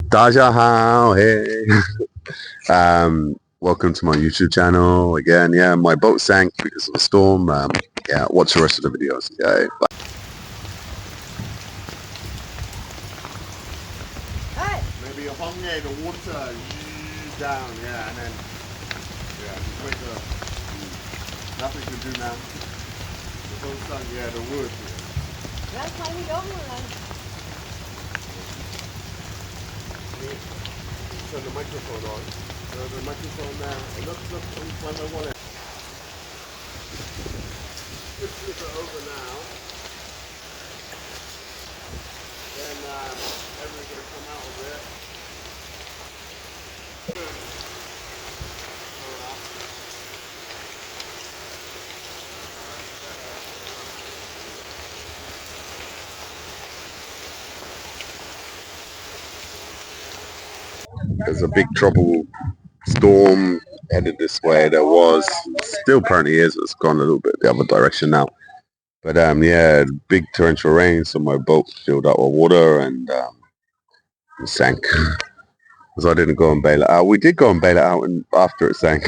Dajahao, hey. Welcome to my YouTube channel again. Yeah, my boat sank because of the storm. Yeah, watch the rest of the videos. Yeah, bye. Hey. Maybe a hong the water down, yeah, and then just wait nothing to do now. The boat sunk, yeah, the wood. That's how we go, man. Turn the microphone on. The microphone now. Look, when I want it. Let's flip it over now. Then everyone's going to come out of it. There's a big tropical storm headed this way. There was, still apparently is. It's gone a little bit the other direction now. But yeah, big torrential rain, so my boat filled up with water and sank. Because I didn't go and bail it out. We did go and bail it out and after it sank.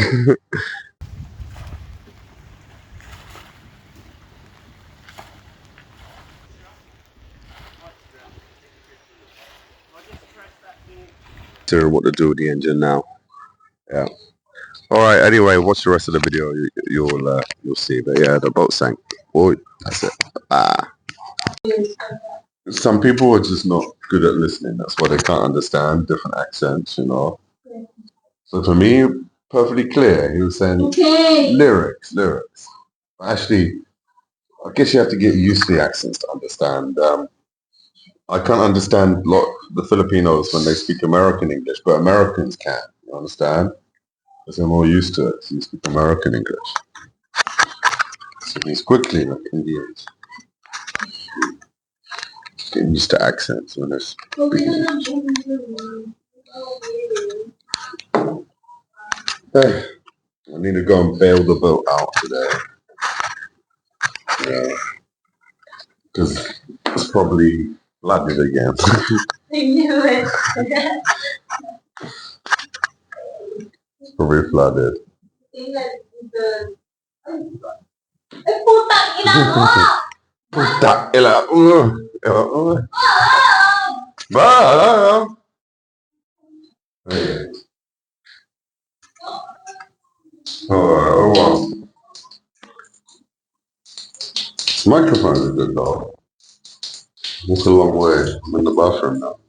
What to do with the engine now. Yeah. All right. Anyway, watch the rest of the video. You'll see. But yeah, the boat sank. Boy, that's it. Some people are just not good at listening. That's why they can't understand different accents. So for me, perfectly clear. He was saying lyrics. Actually, I guess you have to get used to the accents to understand. I can't understand the Filipinos when they speak American English, but Americans can. You understand? Because they're more used to it. So you speak American English. So it's quickly like Indians. Getting used to accents when they're speaking. Hey, I need to go and bail the boat out today. Yeah. Because it's probably flooded again. I knew it. It's probably flooded. Putang ina mo! Puta, oh well. This microphone is good though. It's a long way. I'm in the bathroom now.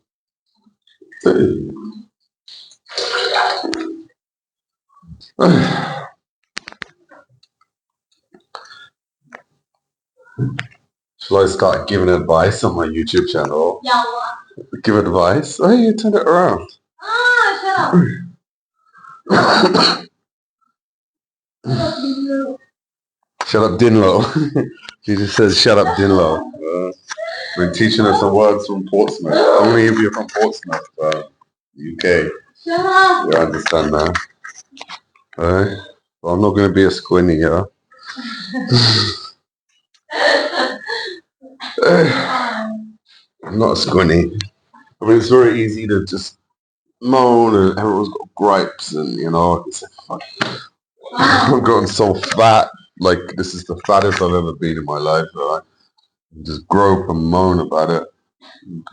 Shall I start giving advice on my YouTube channel? Yeah. Give advice? Oh, you turned it around. Shut up. Shut up, Dinlo. She just says, shut up, Dinlo. Been teaching us some words from Portsmouth. Only if you're from Portsmouth, UK. Shut up. You understand that? Alright? Well, I'm not going to be a squinny, yeah? I'm not a squinny. I mean, it's very easy to just moan and everyone's got gripes and, it's like, fuck. I've gotten so fat. Like, this is the fattest I've ever been in my life, right? Just grope and moan about it.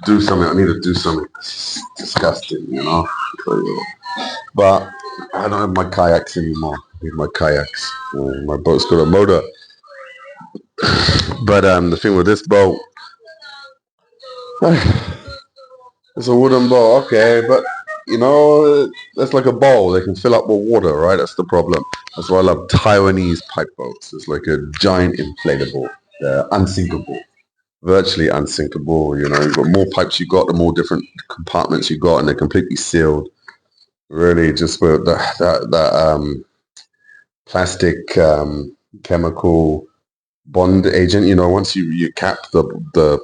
Do something. I need to do something. It's disgusting, But I don't have my kayaks anymore. I need my kayaks. My boat's got a motor. But the thing with this boat, it's a wooden boat, okay, but that's like a bowl. They can fill up with water, right? That's the problem. That's why I love Taiwanese pipe boats. It's like a giant inflatable. They're unsinkable. Virtually unsinkable, The more pipes you got, the more different compartments you got, and they're completely sealed. Really, just with that plastic chemical bond agent. Once you cap the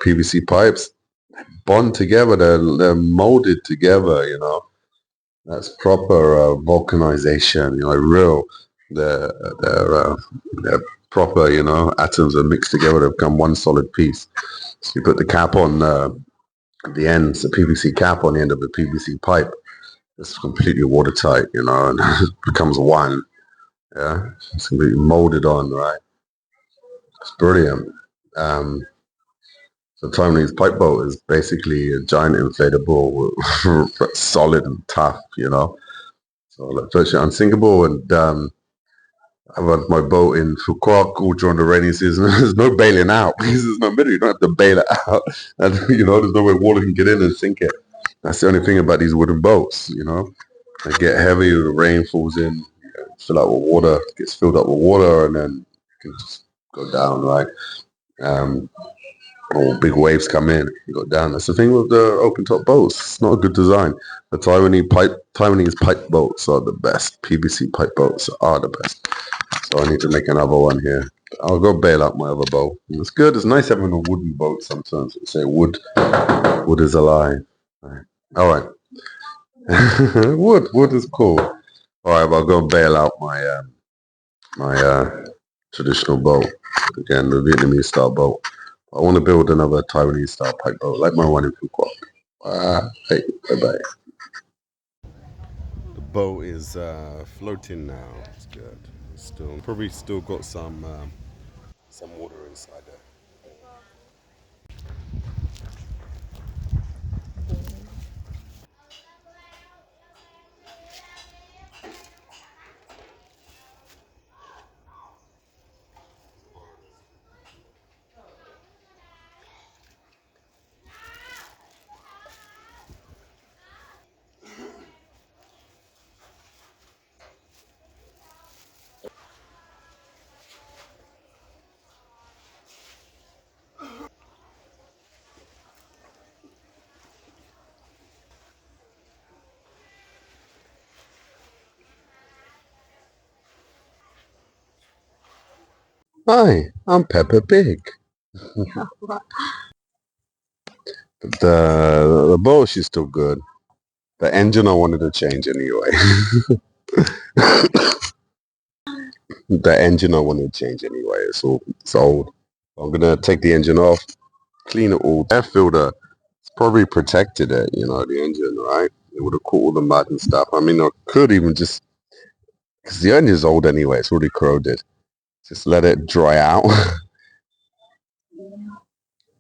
PVC pipes, they bond together. They're molded together. That's proper vulcanization. Real. They're proper. Atoms are mixed together to become one solid piece. So you put the cap on the ends, the PVC cap on the end of the PVC pipe, it's completely watertight, you know, and it becomes one. Yeah, it's completely molded on, right? It's brilliant. Um, so Taiwanese pipe boat is basically a giant inflatable, solid and tough, you know. So like virtually unsinkable, and I've had my boat in Fukuoka all during the rainy season. There's no bailing out because there's no middle. You don't have to bail it out, and you know there's no way water can get in and sink it. That's the only thing about these wooden boats, you know. They get heavy, the rain falls in, fill up with water, gets filled up with water, and then you can just go down, right? Or big waves come in, you go down. That's the thing with the open top boats. It's not a good design. The Taiwanese pipe boats are the best. PVC pipe boats are the best. So I need to make another one here. I'll go bail out my other boat. It's good. It's nice having a wooden boat sometimes. They say wood is alive. All right. Wood is cool. All right, well, I'll go bail out my traditional boat. Again, the Vietnamese style boat. I want to build another Taiwanese style pipe boat, like my one in Fukuoka. Hey, bye-bye. The boat is floating now. It's good. It's probably still got some water inside there. Hi, I'm Peppa Pig. The boat is still good. The engine I wanted to change anyway. The engine I wanted to change anyway. It's old. I'm gonna take the engine off, clean it all. Air filter probably protected it, you know, the engine, right? It would have caught all the mud and stuff. I mean, I could even just, because the engine's old anyway, it's already corroded. Just let it dry out.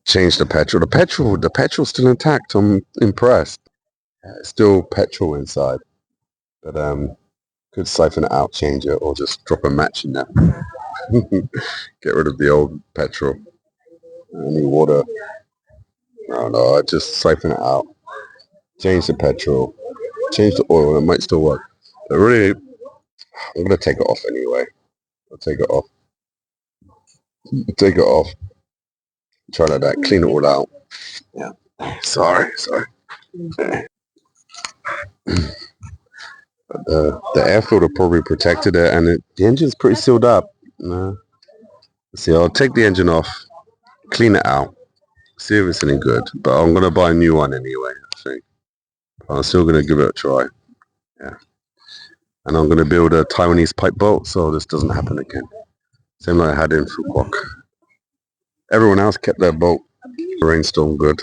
Change the petrol. The petrol's still intact. I'm impressed. It's still petrol inside, but could siphon it out, change it, or just drop a match in there. Get rid of the old petrol. Any water. I don't know. I just siphon it out. Change the petrol. Change the oil. It might still work. But really, I'm gonna take it off anyway. I'll take it off. Take it off. Try like that. Clean it all out. Yeah. Sorry. The air filter probably protected it, and the engine's pretty sealed up. See, I'll take the engine off, clean it out, see if it's any good. But I'm gonna buy a new one anyway. I think. I'm still gonna give it a try. Yeah. And I'm gonna build a Taiwanese pipe boat so this doesn't happen again. Same like I had in Fukuoka. Everyone else kept their boat. The rainstorm good.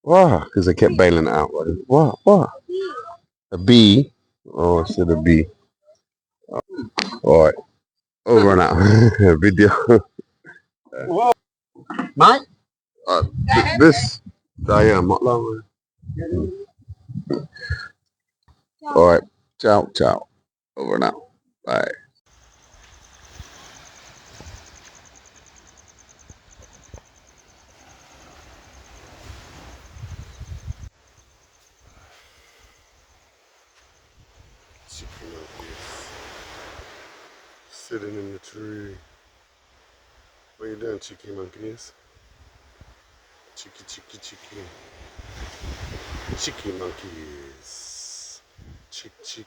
Wow, because they kept bailing it out. What? A bee? Oh, I said a bee. All right. Over and out. Video. Mike? This. Saya Matlaw. All right. Ciao. Over and out. Bye. Chicken monkeys. Sitting in the tree. What are you doing, cheeky monkeys? Cheeky. Cheeky monkeys. Cheeky.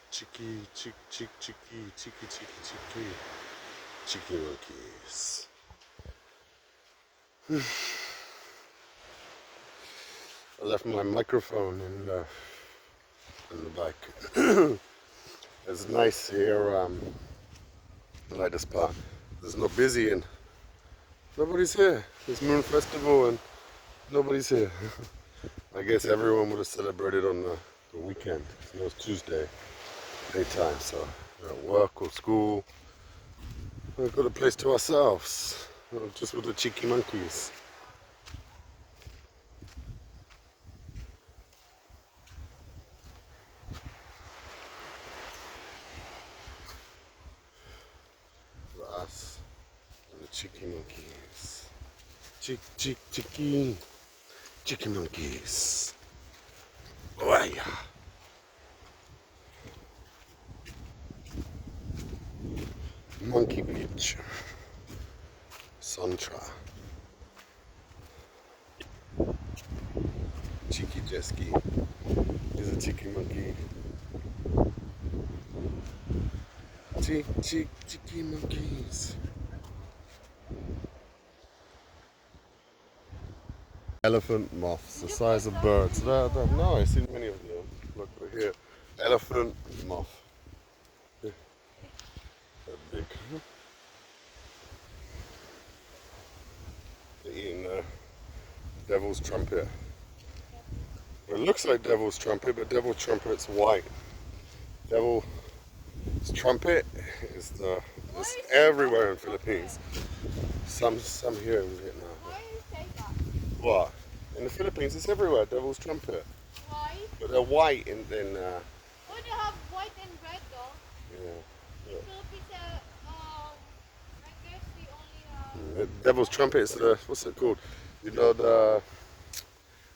Cheeky monkeys. I left my microphone in the bike. It's nice here. I like this part. It's not busy and nobody's here. It's Moon Festival and nobody's here. I guess everyone would have celebrated on the weekend. It was Tuesday, daytime, so at work or school, we've got a place to ourselves, just with the cheeky monkeys. Us and the cheeky monkeys. Cheeky monkeys. Oh yeah. Monkey Beach. Santra. Cheeky jet ski. Here's a cheeky monkey. Cheeky monkeys. Elephant moths, the size of birds. No, I've seen many of them. Look over here. Elephant moth. They're big. They're eating devil's trumpet. It looks like devil's trumpet, but devil's trumpet's white. Devil's trumpet is it's everywhere in Philippines. Some here in Vietnam. Why you say that? What? In the Philippines, it's everywhere. Devil's trumpet. Why? But they're white in Oh, they have white and red though. yeah. In Philippines, I guess we only have. The devil's trumpet is what's it called? You know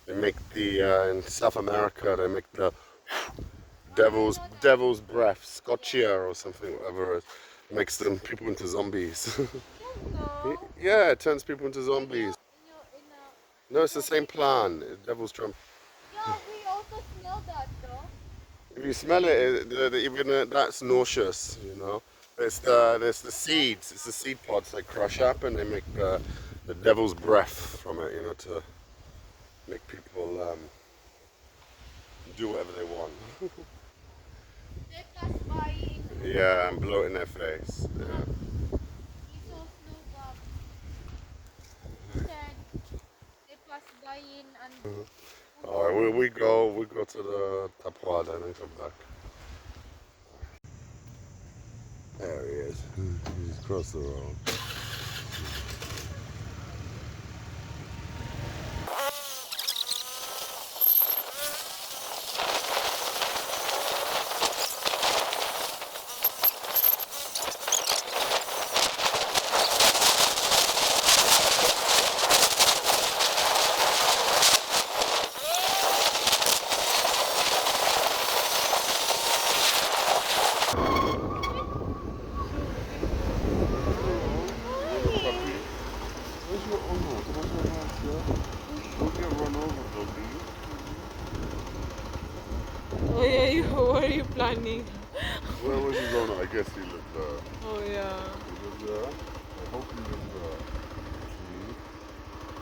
they make in South America they make the devil's breath, Scotchia or something, whatever it makes them people into zombies. No. Yeah, it turns people into zombies. No, it's the same plant, devil's trumpet. Yeah, we also smell that though. If you smell it, even that's nauseous, you know. There's the seeds, it's the seed pods they crush up and they make the devil's breath from it, you know, to make people do whatever they want. They pass by in. Yeah, and blow it in their face. Yeah. He saw Snow Bob. He said they pass by in and. Alright, we go to the Tapuada and then come back. There he is. He's across the road. Where's your owner? Come on, your hands, girl. Don't get run over, doggy. Oh yeah, what are you planning? Where was his owner? I guess he lived there. Oh yeah. He lived there? I hope he lived there.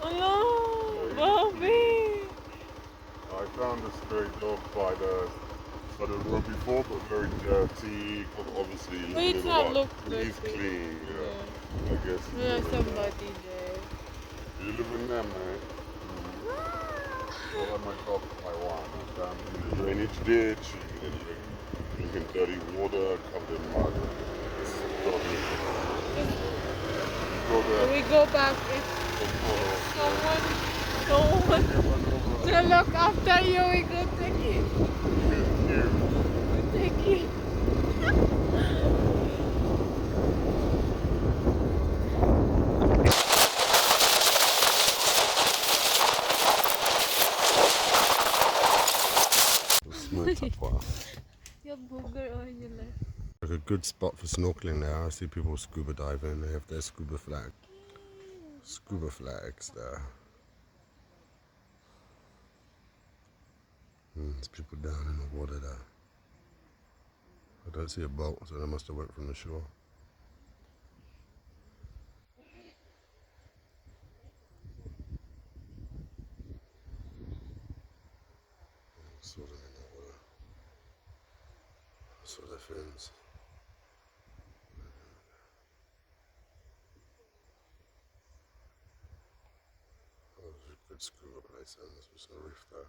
Oh no, Bobby. I found a stray dog by the road before, but very dirty. Obviously, But it's not look He's dirty. clean, yeah. I guess. he There's live in there. somebody there. You live in there, man. Well, my dog Taiwan. I'm down in the drainage ditch. Drinking dirty water, covered in mud. It's doggy. Go When there. we go back, if someone to look after you, we go take it. We take it. You have booger on your left. Like a good spot for snorkeling there. I see people scuba diving. They have their scuba flags there. There's people down in the water there. I don't see a boat, so they must have went from the shore. Saw them in the water. Saw their fins. Oh, there's a good scuba place, and there's a reef there.